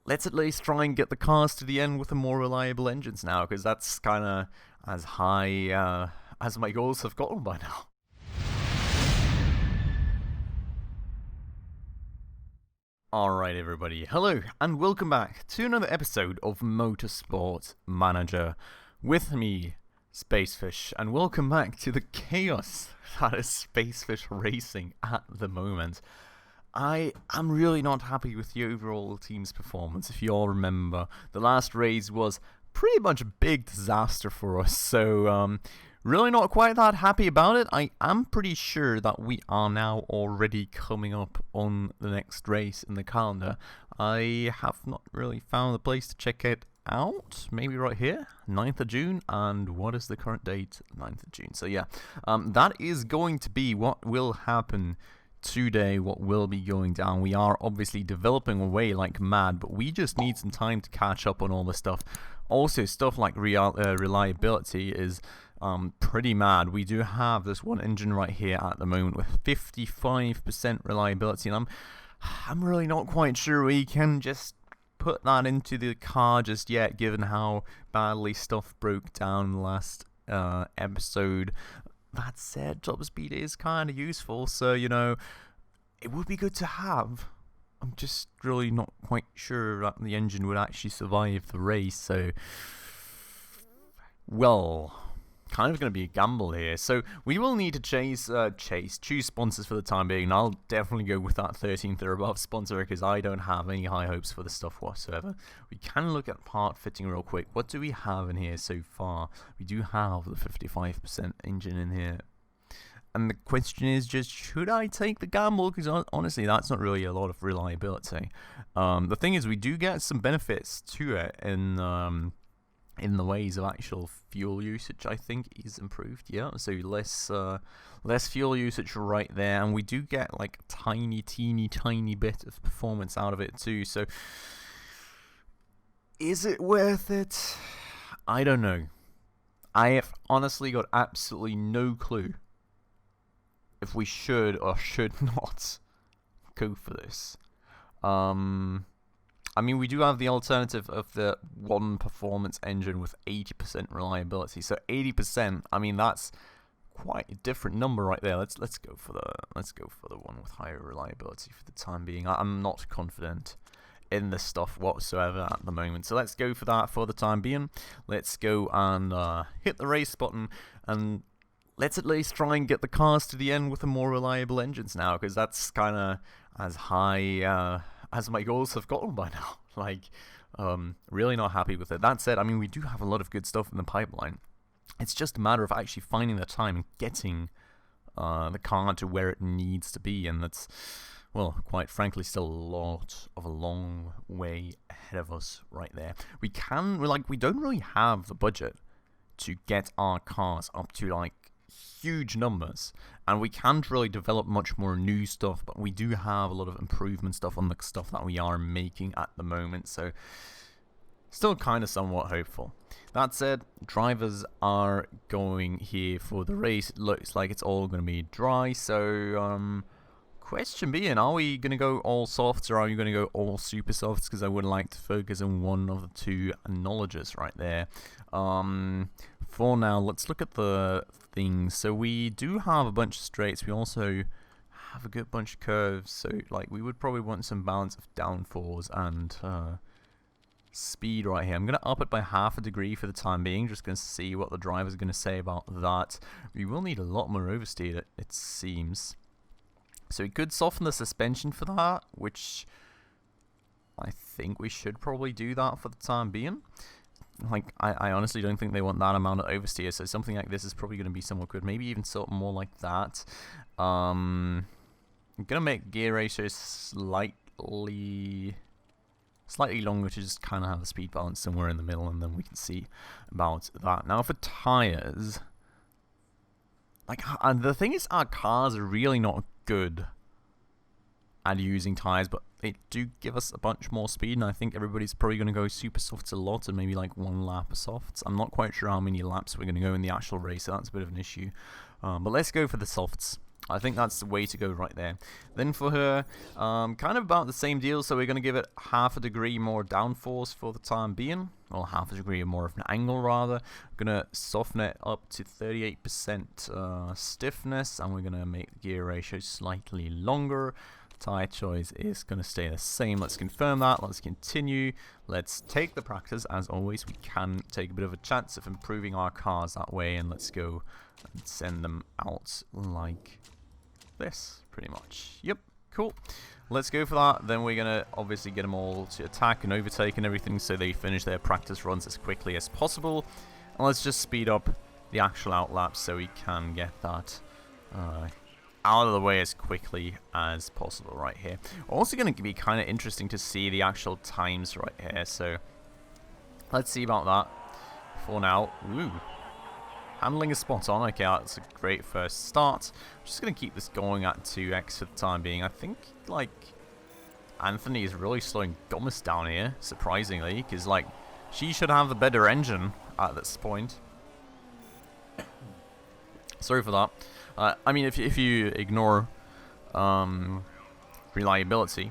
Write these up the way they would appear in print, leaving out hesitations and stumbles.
let's at least try and get the cars to the end with the more reliable engines now, because that's kind of as high as my goals have gotten by now. Alright everybody, hello and welcome back to another episode of Motorsport Manager. With me, Spacefish, and welcome back to the chaos that is Spacefish racing at the moment. I am really not happy with the overall team's performance. If you all remember, the last race was pretty much a big disaster for us, so really not quite that happy about it. I am pretty sure that we are now already coming up on the next race in the calendar. I have not really found the place to check it out. Maybe right here, 9th of June, and what is the current date? 9th of June. So yeah, that is going to be what will happen today, what will be going down. We are obviously developing away like mad, but we just need some time to catch up on all this stuff. Also, stuff like reliability is pretty mad. We do have this one engine right here at the moment with 55% reliability, and I'm really not quite sure we can just put that into the car just yet, given how badly stuff broke down last episode. That said, top speed is kind of useful, so you know, it would be good to have. I'm just really not quite sure that the engine would actually survive the race, so well, kind of going to be a gamble here. So we will need to choose sponsors for the time being, and I'll definitely go with that 13th or above sponsor because I don't have any high hopes for the stuff whatsoever. We can look at part fitting real quick. What do we have in here so far? We do have the 55% engine in here. And the question is just, should I take the gamble? Because honestly, that's not really a lot of reliability. The thing is, we do get some benefits to it in the ways of actual fuel usage. I think is improved. Yeah, so less fuel usage right there, and we do get like a teeny bit of performance out of it too. So, is it worth it? I don't know. I have honestly got absolutely no clue if we should or should not go for this. I mean, we do have the alternative of the one performance engine with 80% reliability. So 80%, I mean, that's quite a different number right there. Let's go for the one with higher reliability for the time being. I'm not confident in this stuff whatsoever at the moment, so let's go for that for the time being. Let's go and hit the race button, and let's at least try and get the cars to the end with the more reliable engines now, because that's kind of as high as my goals have gotten by now. Like, really not happy with it. That said, I mean, we do have a lot of good stuff in the pipeline. It's just a matter of actually finding the time and getting the car to where it needs to be, and that's, well, quite frankly, still a long way ahead of us right there. We don't really have the budget to get our cars up to like huge numbers, and we can't really develop much more new stuff, but we do have a lot of improvement stuff on the stuff that we are making at the moment, so still kind of somewhat hopeful. That said, drivers are going here for the race. It looks like it's all going to be dry, so question being, are we going to go all softs or are you going to go all super softs? Because I would like to focus on one of the two knowledges right there. For now, let's look at the things. So we do have a bunch of straights. We also have a good bunch of curves. So like we would probably want some balance of downforce and speed right here. I'm going to up it by half a degree for the time being. Just going to see what the driver's going to say about that. We will need a lot more oversteer, it seems. So we could soften the suspension for that, which I think we should probably do that for the time being. Like, I honestly don't think they want that amount of oversteer, so something like this is probably going to be somewhat good. Maybe even something more like that. I'm going to make gear ratios slightly longer to just kind of have the speed balance somewhere in the middle, and then we can see about that. Now for tires, like, and the thing is, our cars are really not good at using tires, but they do give us a bunch more speed, and I think everybody's probably going to go super softs a lot and maybe like one lap of softs. I'm not quite sure how many laps we're going to go in the actual race, so that's a bit of an issue, but let's go for the softs. I think that's the way to go right there. Then for her, kind of about the same deal, so we're going to give it half a degree more downforce for the time being, or half a degree more of an angle rather. Going to soften it up to 38% stiffness, and we're going to make the gear ratio slightly longer. Tire choice is going to stay the same. Let's confirm that. Let's continue. Let's take the practice. As always, we can take a bit of a chance of improving our cars that way, and let's go and send them out like this, pretty much. Yep, cool. Let's go for that. Then we're going to obviously get them all to attack and overtake and everything, so they finish their practice runs as quickly as possible. And let's just speed up the actual outlap so we can get that out of the way as quickly as possible right here. Also going to be kind of interesting to see the actual times right here, so let's see about that for now. Ooh. Handling is spot on. Okay, that's a great first start. I'm just going to keep this going at 2x for the time being. I think, like, Anthony is really slowing Gomez down here, surprisingly, because, like, she should have the better engine at this point. Sorry for that. I mean, if you ignore reliability,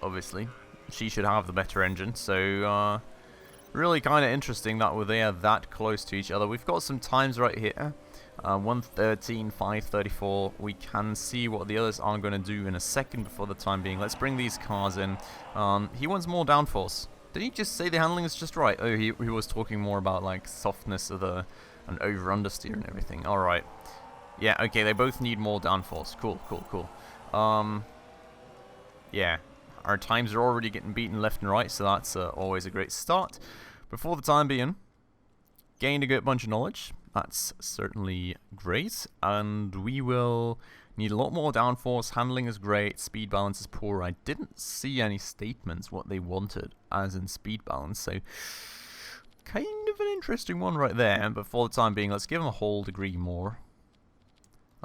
obviously, she should have the better engine, so really kind of interesting that they are that close to each other. We've got some times right here. 1:13, 5:34. We can see what the others are going to do in a second. Before the time being, let's bring these cars in. He wants more downforce. Did he just say the handling is just right? Oh, he was talking more about like softness of the and over understeer and everything. All right. Yeah. Okay. They both need more downforce. Cool. Cool. Cool. Yeah. Our times are already getting beaten left and right, so that's always a great start. Before the time being, gained a good bunch of knowledge. That's certainly great. And we will need a lot more downforce. Handling is great. Speed balance is poor. I didn't see any statements what they wanted as in speed balance, so kind of an interesting one right there. And before the time being, let's give them a whole degree more.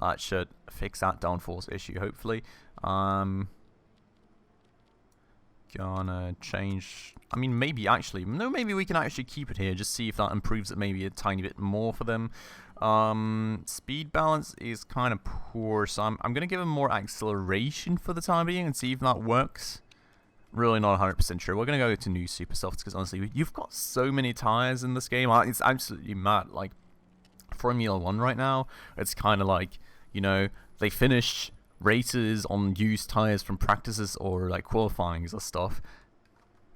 That should fix that downforce issue, hopefully. Gonna change. I mean, maybe actually, no, maybe we can actually keep it here. Just see if that improves it maybe a tiny bit more for them. Speed balance is kind of poor, so I'm gonna give them more acceleration for the time being and see if that works. Really not 100% sure. We're gonna go to new super softs because honestly, you've got so many tires in this game. It's absolutely mad. Like Formula 1 right now, it's kind of like, you know, they finish races on used tires from practices or like qualifyings or stuff.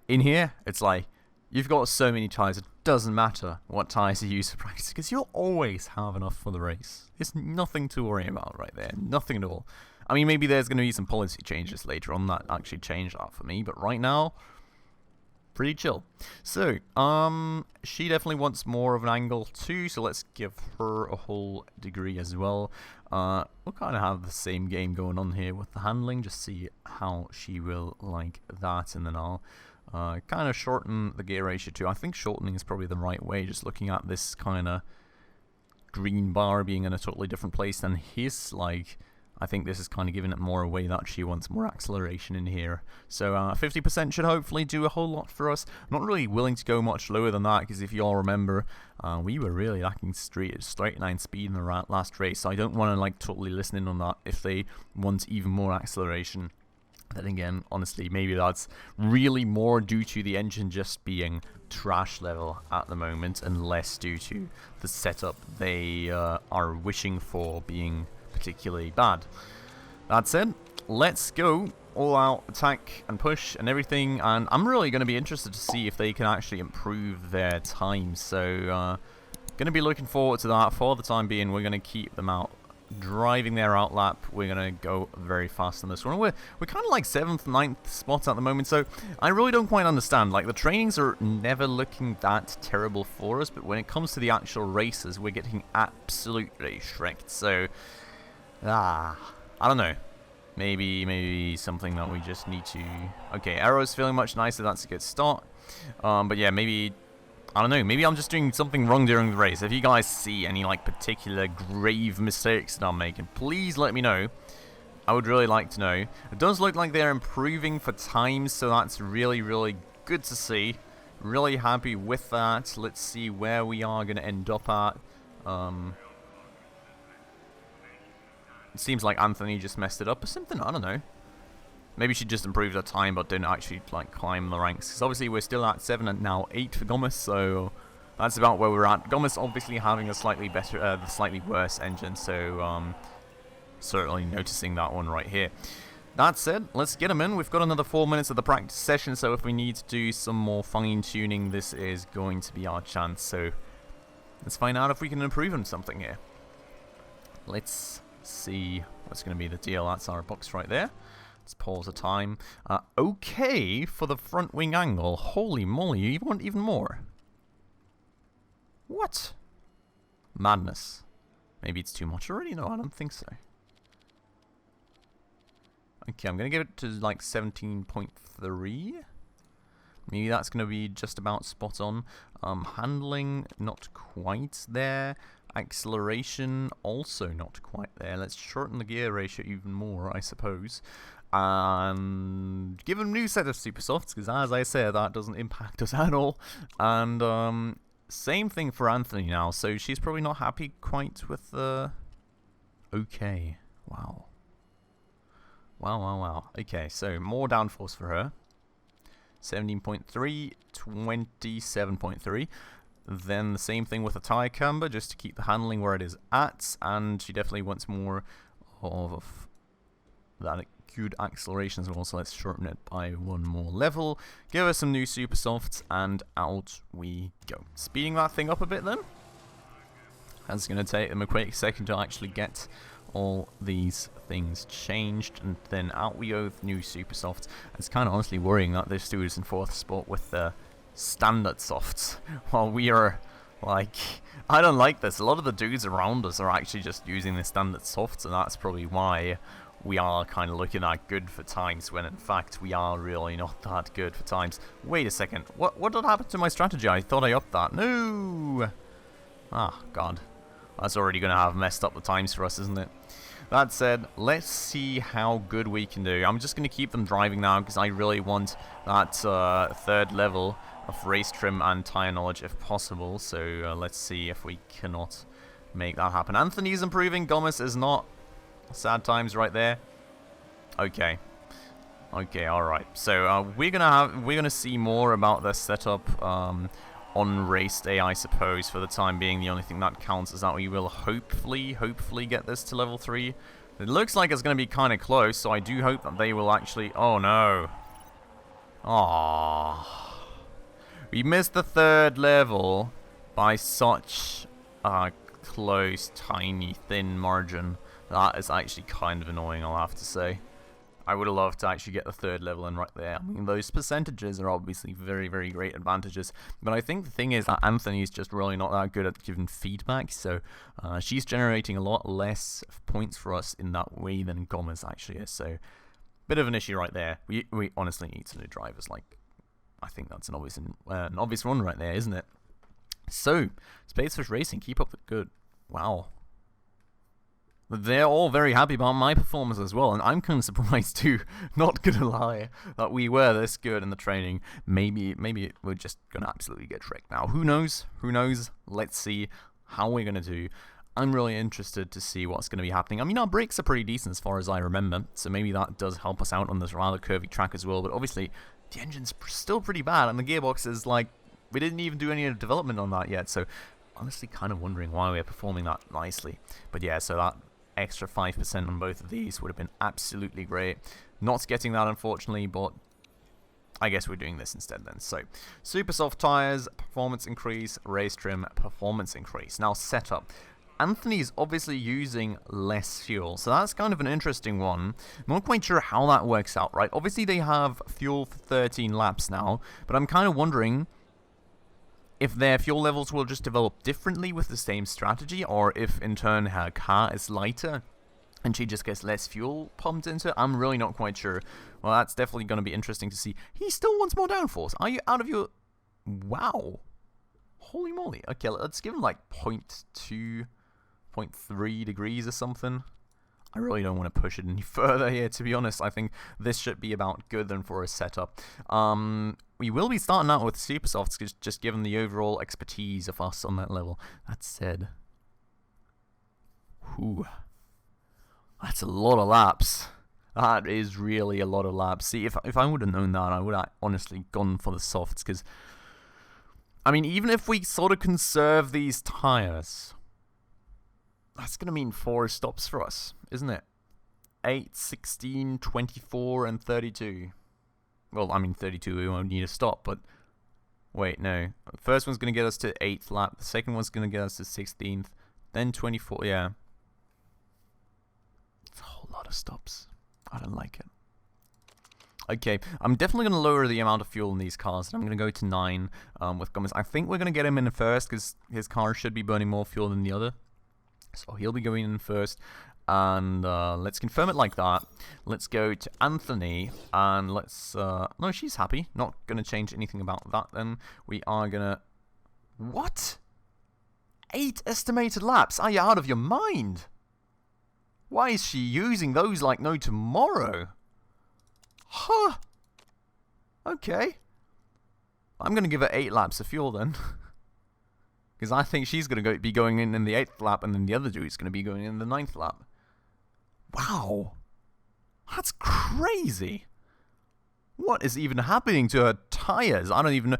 In here, it's like you've got so many tires, it doesn't matter what tires you use for practice because you'll always have enough for the race. It's nothing to worry about right there, nothing at all. I mean, maybe there's going to be some policy changes later on that actually change that for me, but right now, pretty chill. So, she definitely wants more of an angle too, so let's give her a whole degree as well. We'll kind of have the same game going on here with the handling, just see how she will like that, and then I'll kind of shorten the gear ratio too. I think shortening is probably the right way, just looking at this kind of green bar being in a totally different place than his, like, I think this is kind of giving it more away that she wants more acceleration in here. So 50% should hopefully do a whole lot for us. I'm not really willing to go much lower than that because if you all remember, we were really lacking straight line speed in the last race. So I don't want to like totally listen in on that if they want even more acceleration. Then again, honestly, maybe that's really more due to the engine just being trash level at the moment and less due to the setup they are wishing for being particularly bad. That said, let's go all out attack and push and everything, and I'm really going to be interested to see if they can actually improve their time, so going to be looking forward to that. For the time being, we're going to keep them out driving their outlap. We're going to go very fast on this one. We're kind of like 7th, 9th spot at the moment, so I really don't quite understand. Like, the trainings are never looking that terrible for us, but when it comes to the actual races, we're getting absolutely shreked, so I don't know. Maybe something that we just need to... Okay, Arrow's feeling much nicer. That's a good start. But yeah, maybe... I don't know. Maybe I'm just doing something wrong during the race. If you guys see any like particular grave mistakes that I'm making, please let me know. I would really like to know. It does look like they're improving for times, so that's really, really good to see. Really happy with that. Let's see where we are going to end up at. It seems like Anthony just messed it up or something. I don't know. Maybe she just improved her time but didn't actually like climb the ranks. Because obviously we're still at 7 and now 8 for Gomez, so that's about where we're at. Gomez obviously having a slightly better, the slightly worse engine, so certainly noticing that one right here. That said, let's get him in. We've got another 4 minutes of the practice session, so if we need to do some more fine-tuning, this is going to be our chance. So let's find out if we can improve on something here. Let's see what's going to be the deal. That's our box right there. Let's pause the time. Okay, for the front wing angle. Holy moly, you want even more? What? Madness. Maybe it's too much already? No, I don't think so. Okay, I'm going to give it to like 17.3. Maybe that's going to be just about spot on. Handling, not quite there. Acceleration, also not quite there. Let's shorten the gear ratio even more, I suppose. And give them a new set of super softs, because as I said, that doesn't impact us at all. And same thing for Anthony now, so she's probably not happy quite with the... Okay, wow. Wow. Okay, so more downforce for her. 17.3, 27.3. Then the same thing with the tire camber, just to keep the handling where it is at. And she definitely wants more of that good acceleration as well. So let's shorten it by one more level. Give her some new super softs, and out we go. Speeding that thing up a bit then. That's going to take them a quick second to actually get all these things changed, and then out we go with new super softs. It's kind of honestly worrying that this dude is in 4th spot with the standard softs, while we are like, I don't like this. A lot of the dudes around us are actually just using the standard softs, and that's probably why we are kind of looking that good for times, when in fact we are really not that good for times. Wait a second, what did happen to my strategy? I thought I upped that. No! Ah, God. That's already going to have messed up the times for us, isn't it? That said, let's see how good we can do. I'm just going to keep them driving now, because I really want that 3rd level of race trim and tire knowledge if possible. So let's see if we cannot make that happen. Anthony's improving, Gomez is not. Sad times right there. Okay, alright. So we're gonna see more about this setup on race day, I suppose. For the time being, the only thing that counts is that we will hopefully get this to level 3. It looks like it's going to be kind of close, so I do hope that they will actually... Oh, no. Aww. We missed the 3rd level by such a close, tiny, thin margin. That is actually kind of annoying, I'll have to say. I would have loved to actually get the 3rd level in right there. I mean, those percentages are obviously very, very great advantages. But I think the thing is that Anthony's just really not that good at giving feedback. So she's generating a lot less points for us in that way than Gomez actually is. So bit of an issue right there. We honestly need some new drivers. Like, I think that's an obvious one right there, isn't it? So, Spacefish Racing, keep up the good. Wow. They're all very happy about my performance as well, and I'm kind of surprised too, not gonna lie, that we were this good in the training. Maybe we're just gonna absolutely get tricked now. Who knows? Let's see how we're gonna do. I'm really interested to see what's gonna be happening. I mean, our brakes are pretty decent as far as I remember, so maybe that does help us out on this rather curvy track as well, but obviously the engine's still pretty bad, and the gearbox is like, we didn't even do any development on that yet, so honestly kind of wondering why we're performing that nicely. But yeah, so that extra 5% on both of these would have been absolutely great. Not getting that, unfortunately, but I guess we're doing this instead then. So, super soft tires, performance increase, race trim, performance increase. Now, setup. Anthony's obviously using less fuel, so that's kind of an interesting one. Not quite sure how that works out, right? Obviously, they have fuel for 13 laps now, but I'm kind of wondering if their fuel levels will just develop differently with the same strategy, or if in turn her car is lighter and she just gets less fuel pumped into it. I'm really not quite sure. Well, that's definitely going to be interesting to see. He still wants more downforce. Are you out of your... Wow. Holy moly. Okay, let's give him like 0.2, 0.3 degrees or something. I really don't want to push it any further here, to be honest. I think this should be about good then for a setup. We will be starting out with super softs, just given the overall expertise of us on that level. That said, whew, That's a lot of laps. That is really a lot of laps. See, if I would have known that, I would have honestly gone for the softs. Because, I mean, even if we sort of conserve these tyres, that's going to mean 4 stops for us, isn't it? 8, 16, 24, and 32. Well, I mean, 32, we won't need a stop, but... Wait, no. The first one's going to get us to 8th lap. The second one's going to get us to 16th. Then 24, yeah. It's a whole lot of stops. I don't like it. Okay, I'm definitely going to lower the amount of fuel in these cars. And I'm going to go to 9 with Gomez. I think we're going to get him in first because his car should be burning more fuel than the other. So he'll be going in first. And let's confirm it like that. Let's go to Anthony. And let's... no, she's happy. Not going to change anything about that then. We are going to... What? 8 estimated laps? Are you out of your mind? Why is she using those like no tomorrow? Huh. Okay. I'm going to give her 8 laps of fuel then. Because I think she's going to be going in the 8th lap, and then the other dude's going to be going in the 9th lap. Wow. That's crazy. What is even happening to her tires? I don't even know.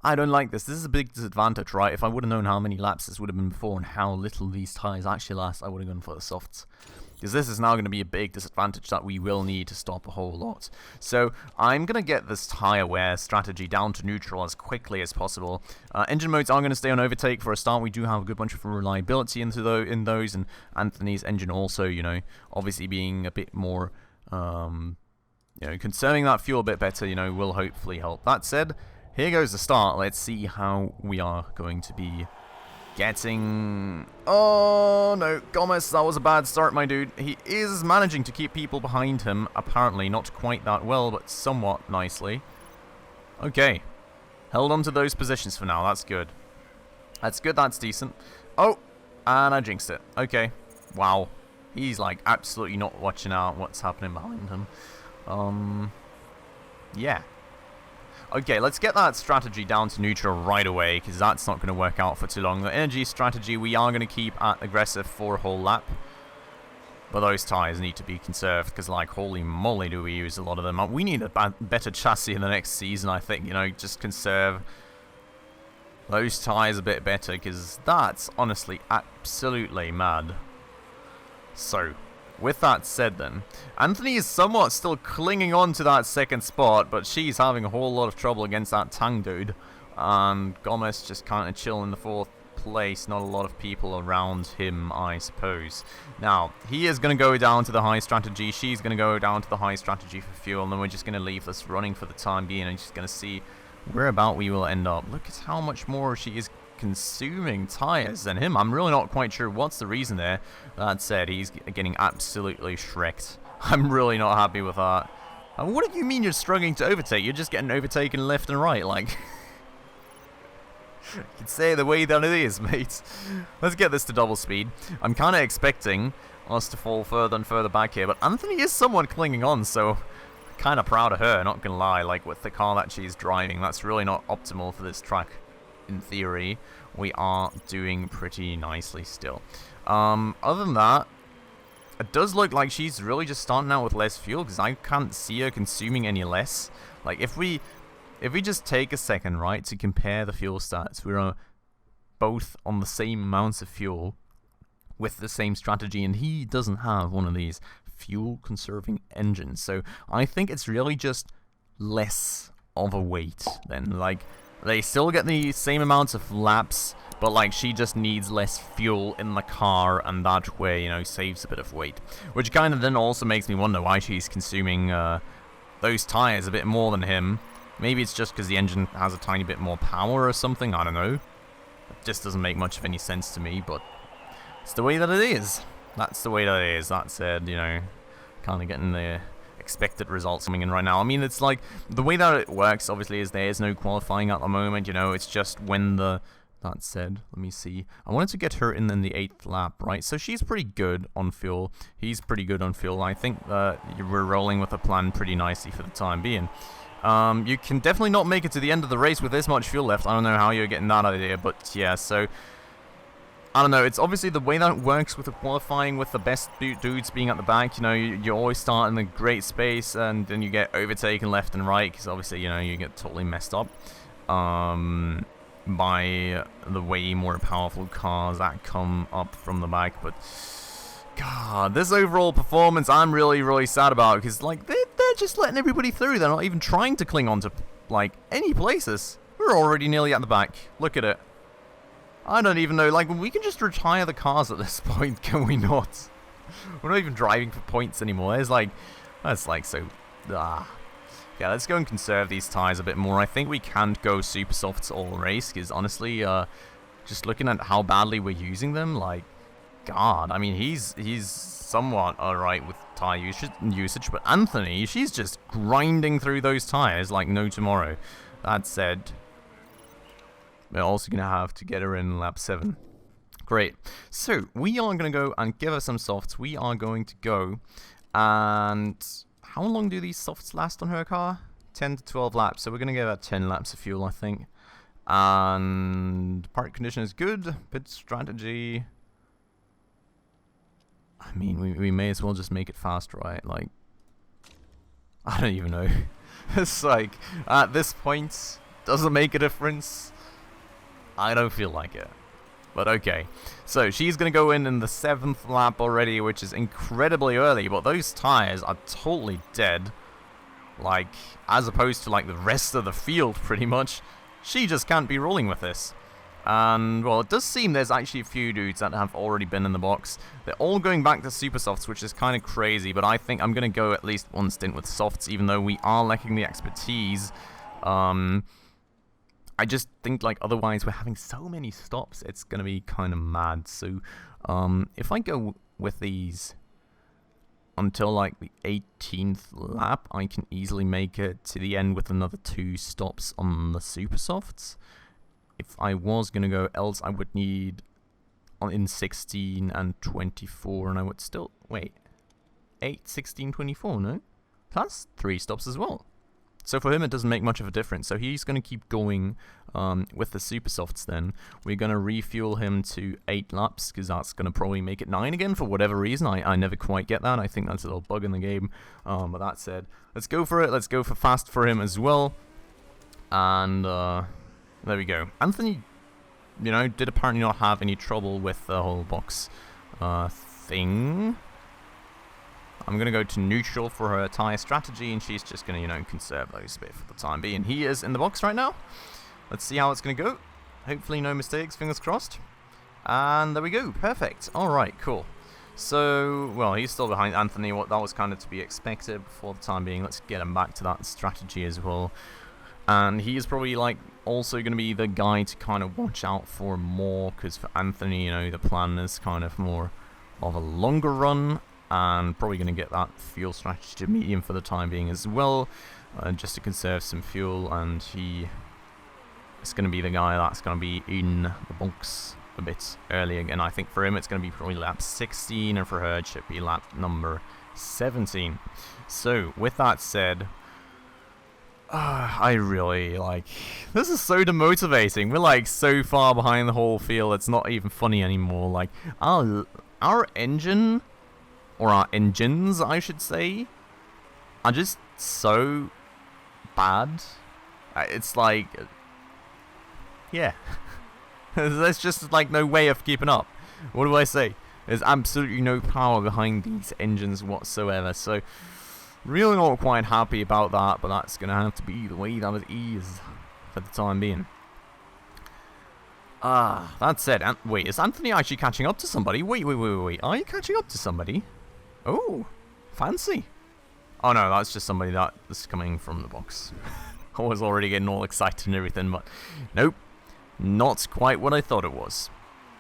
I don't like this. This is a big disadvantage, right? If I would have known how many laps this would have been before and how little these tires actually last, I would have gone for the softs. Because this is now going to be a big disadvantage that we will need to stop a whole lot. So I'm going to get this tire wear strategy down to neutral as quickly as possible. Engine modes are going to stay on overtake for a start. We do have a good bunch of reliability in those, and Anthony's engine also, you know, obviously being a bit more, you know, conserving that fuel a bit better, you know, will hopefully help. That said, here goes the start. Let's see how we are going to be getting... Oh, no. Gomez, that was a bad start, my dude. He is managing to keep people behind him. Apparently, not quite that well, but somewhat nicely. Okay. Held on to those positions for now. That's good. That's good. That's decent. Oh, and I jinxed it. Okay. Wow. He's, like, absolutely not watching out what's happening behind him. Yeah. Okay, let's get that strategy down to neutral right away, because that's not going to work out for too long. The energy strategy we are going to keep at aggressive for a whole lap. But those tyres need to be conserved, because, like, holy moly do we use a lot of them. We need a better chassis in the next season, I think. You know, just conserve those tyres a bit better, because that's honestly absolutely mad. So... with that said then, Anthony is somewhat still clinging on to that second spot, but she's having a whole lot of trouble against that Tang dude. And Gomez just kind of chill in the 4th place, not a lot of people around him, I suppose. Now, he is going to go down to the high strategy, she's going to go down to the high strategy for fuel, and then we're just going to leave this running for the time being, and just going to see whereabout we will end up. Look at how much more she is consuming tires than him. I'm really not quite sure what's the reason there. That said, he's getting absolutely shreked. I'm really not happy with that. What do you mean you're struggling to overtake? You're just getting overtaken left and right, like... You can say it the way that it is, mate. Let's get this to double speed. I'm kind of expecting us to fall further and further back here, but Anthony is somewhat clinging on, so... kind of proud of her, not gonna lie. Like, with the car that she's driving, that's really not optimal for this track. In theory, we are doing pretty nicely still. Other than that, it does look like she's really just starting out with less fuel, because I can't see her consuming any less. Like, if we just take a second, right, to compare the fuel stats, we're both on the same amounts of fuel with the same strategy, and he doesn't have one of these fuel-conserving engines. So I think it's really just less of a weight then. Like, they still get the same amounts of laps, but, like, she just needs less fuel in the car, and that way, you know, saves a bit of weight. Which kind of then also makes me wonder why she's consuming those tires a bit more than him. Maybe it's just because the engine has a tiny bit more power or something, I don't know. It just doesn't make much of any sense to me, but it's the way that it is. That's the way that it is. That said, you know, kind of getting the expected results coming in right now. I mean, it's like, the way that it works, obviously, is there is no qualifying at the moment, you know, it's just when the... That said, let me see. I wanted to get her in the 8th lap, right? So she's pretty good on fuel. He's pretty good on fuel. I think we're rolling with a plan pretty nicely for the time being. You can definitely not make it to the end of the race with this much fuel left. I don't know how you're getting that idea, but yeah, so... I don't know, it's obviously the way that it works with the qualifying, with the best dudes being at the back. You know, you always start in a great space, and then you get overtaken left and right, because obviously, you know, you get totally messed up by the way more powerful cars that come up from the back. But God, this overall performance I'm really, really sad about, because like they're just letting everybody through. They're not even trying to cling on to like any places. We're already nearly at the back. Look at it. I don't even know, like, we can just retire the cars at this point, can we not? We're not even driving for points anymore. It's like, that's like so, Yeah, let's go and conserve these tyres a bit more. I think we can't go super softs all race, because honestly, just looking at how badly we're using them, like, God, I mean, he's somewhat alright with tyre usage, but Anthony, she's just grinding through those tyres like no tomorrow. That said, we're also going to have to get her in lap 7. Great. So, we are going to go and give her some softs. We are going to go and... How long do these softs last on her car? 10 to 12 laps. So, we're going to give her 10 laps of fuel, I think. And... Park condition is good. Pit strategy... I mean, we may as well just make it fast, right? Like... I don't even know. It's like, at this point, doesn't make a difference. I don't feel like it. But okay. So she's going to go in the 7th lap already, which is incredibly early. But those tires are totally dead. Like, as opposed to like the rest of the field, pretty much. She just can't be rolling with this. And, well, it does seem there's actually a few dudes that have already been in the box. They're all going back to super softs, which is kind of crazy. But I think I'm going to go at least one stint with softs, even though we are lacking the expertise. I just think, like, otherwise we're having so many stops, it's going to be kind of mad. So, if I go with these until, like, the 18th lap, I can easily make it to the end with another 2 stops on the super softs. If I was going to go, else I would need in 16 and 24, and I would still... Wait. 8, 16, 24, no? That's 3 stops as well. So for him, it doesn't make much of a difference. So he's going to keep going with the super softs then. We're going to refuel him to 8 laps, because that's going to probably make it 9 again for whatever reason. I never quite get that. I think that's a little bug in the game. But that said, let's go for it. Let's go for fast for him as well. And there we go. Anthony, you know, did apparently not have any trouble with the whole box thing. I'm going to go to neutral for her tyre strategy, and she's just going to, you know, conserve those a bit for the time being. He is in the box right now. Let's see how it's going to go. Hopefully no mistakes, fingers crossed. And there we go, perfect. Alright, cool. So, well, he's still behind Anthony. That was kind of to be expected for the time being. Let's get him back to that strategy as well. And he is probably, like, also going to be the guy to kind of watch out for more, because for Anthony, you know, the plan is kind of more of a longer run. And probably going to get that fuel strategy to medium for the time being as well, just to conserve some fuel. And he is going to be the guy that's going to be in the box a bit early again. I think for him it's going to be probably lap 16, and for her it should be lap number 17. So with that said, I really, like, this is so demotivating. We're like so far behind the whole field, it's not even funny anymore. Like, our engine... or our engines, I should say, are just so bad. It's like, yeah, there's just like no way of keeping up. What do I say? There's absolutely no power behind these engines whatsoever. So, really not quite happy about that, but that's going to have to be the way that it is for the time being. That said, wait, is Anthony actually catching up to somebody? Wait, are you catching up to somebody? Oh, fancy. Oh no, that's just somebody that's coming from the box. I was already getting all excited and everything, but nope, not quite what I thought it was.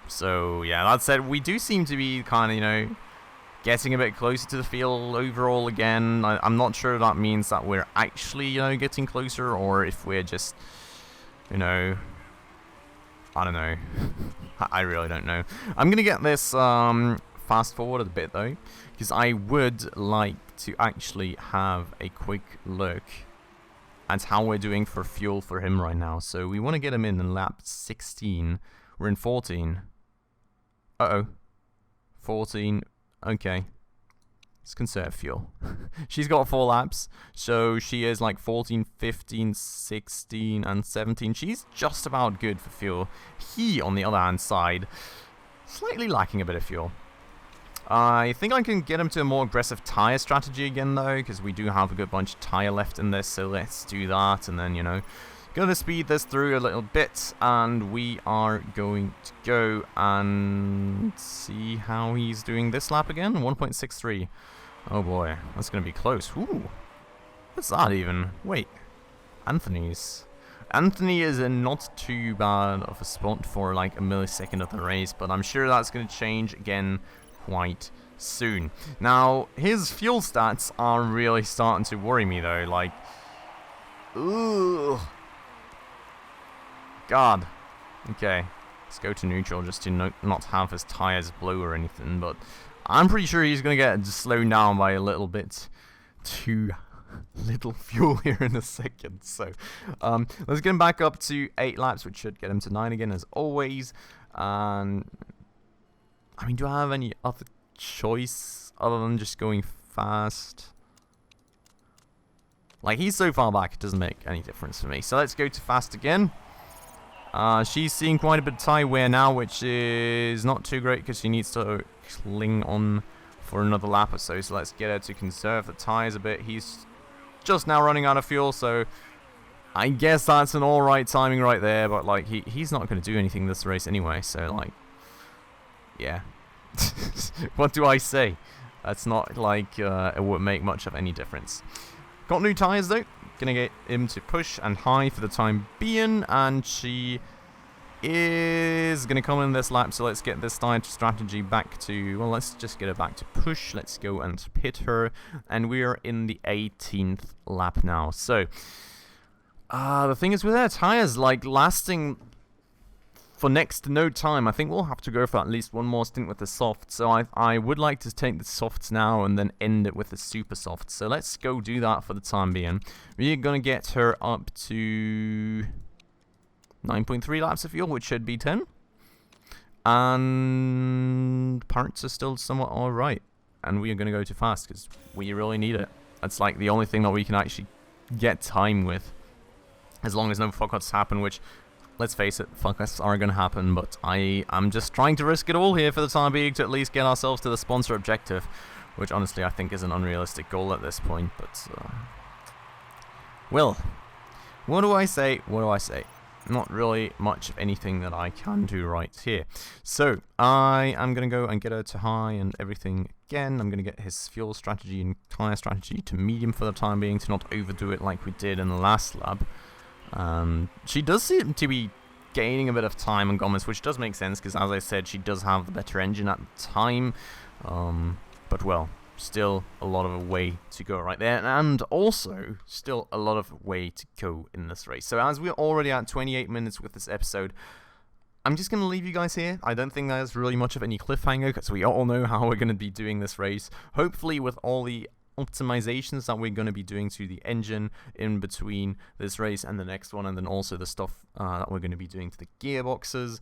So yeah, that said, we do seem to be kind of, you know, getting a bit closer to the field overall again. I'm not sure if that means that we're actually, you know, getting closer, or if we're just, you know, I don't know. I really don't know. I'm gonna get this fast forward a bit though, because I would like to actually have a quick look at how we're doing for fuel for him right now. So we want to get him in lap 16. We're in 14. Uh-oh. 14. Okay. Let's conserve fuel. She's got 4 laps, so she is like 14, 15, 16, and 17. She's just about good for fuel. He, on the other hand side, slightly lacking a bit of fuel. I think I can get him to a more aggressive tyre strategy again, though, because we do have a good bunch of tyre left in this, so let's do that, and then, you know, gonna speed this through a little bit, and we are going to go and see how he's doing this lap again. 1.63. Oh boy, that's gonna be close. Ooh, what's that even? Wait, Anthony is in not too bad of a spot for like a millisecond of the race, but I'm sure that's gonna change again quite soon. Now, his fuel stats are really starting to worry me though. Like, ooh, God. Okay, let's go to neutral just to not have his tires blow or anything, but I'm pretty sure he's going to get slowed down by a little bit too little fuel here in a second. So, let's get him back up to 8 laps, which should get him to 9 again, as always. And, I mean, do I have any other choice other than just going fast? Like, he's so far back, it doesn't make any difference for me. So, let's go to fast again. She's seeing quite a bit of tyre wear now, which is not too great because she needs to cling on for another lap or so. So let's get her to conserve the tyres a bit. He's just now running out of fuel, so I guess that's an alright timing right there. But like he's not going to do anything this race anyway, so like, yeah. What do I say? That's not like it would make much of any difference. Got new tyres though. Gonna get him to push and high for the time being, and she is gonna come in this lap, so let's get this tyre strategy back to, well, let's just get her back to push. Let's go and pit her, and we are in the 18th lap now. So the thing is with our tyres, like, lasting for next to no time, I think we'll have to go for at least one more stint with the soft. So I would like to take the softs now and then end it with the super soft. So let's go do that for the time being. We're going to get her up to 9.3 laps of fuel, which should be 10. And parts are still somewhat alright. And we are going to go too fast because we really need it. That's like the only thing that we can actually get time with. As long as no fuck-ups happen, which, let's face it, fuck-ups are going to happen, but I'm just trying to risk it all here for the time being to at least get ourselves to the sponsor objective, which honestly I think is an unrealistic goal at this point, but, well, what do I say? Not really much of anything that I can do right here. So, I am going to go and get her to high and everything again. I'm going to get his fuel strategy and tyre strategy to medium for the time being to not overdo it like we did in the last lap. She does seem to be gaining a bit of time on Gomez, which does make sense because, as I said, she does have the better engine at the time. But, well, still a lot of a way to go right there, and also still a lot of way to go in this race. So as we're already at 28 minutes with this episode, I'm just going to leave you guys here. I don't think there's really much of any cliffhanger because we all know how we're going to be doing this race. Hopefully with all the optimizations that we're going to be doing to the engine in between this race and the next one, and then also the stuff that we're going to be doing to the gearboxes.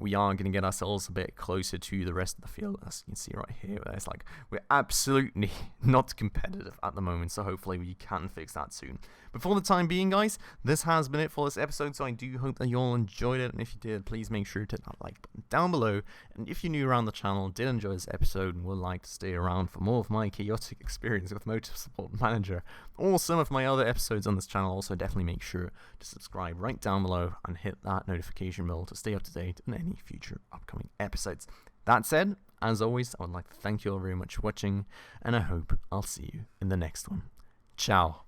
We are going to get ourselves a bit closer to the rest of the field, as you can see right here. It's like we're absolutely not competitive at the moment, so hopefully we can fix that soon. But for the time being, guys, this has been it for this episode, so I do hope that you all enjoyed it, and if you did, please make sure to hit that like button down below. And if you're new around the channel, did enjoy this episode, and would like to stay around for more of my chaotic experience with Motorsport Manager, or some of my other episodes on this channel, also definitely make sure to subscribe right down below and hit that notification bell to stay up to date on any future upcoming episodes. That said, as always, I would like to thank you all very much for watching, and I hope I'll see you in the next one. Ciao.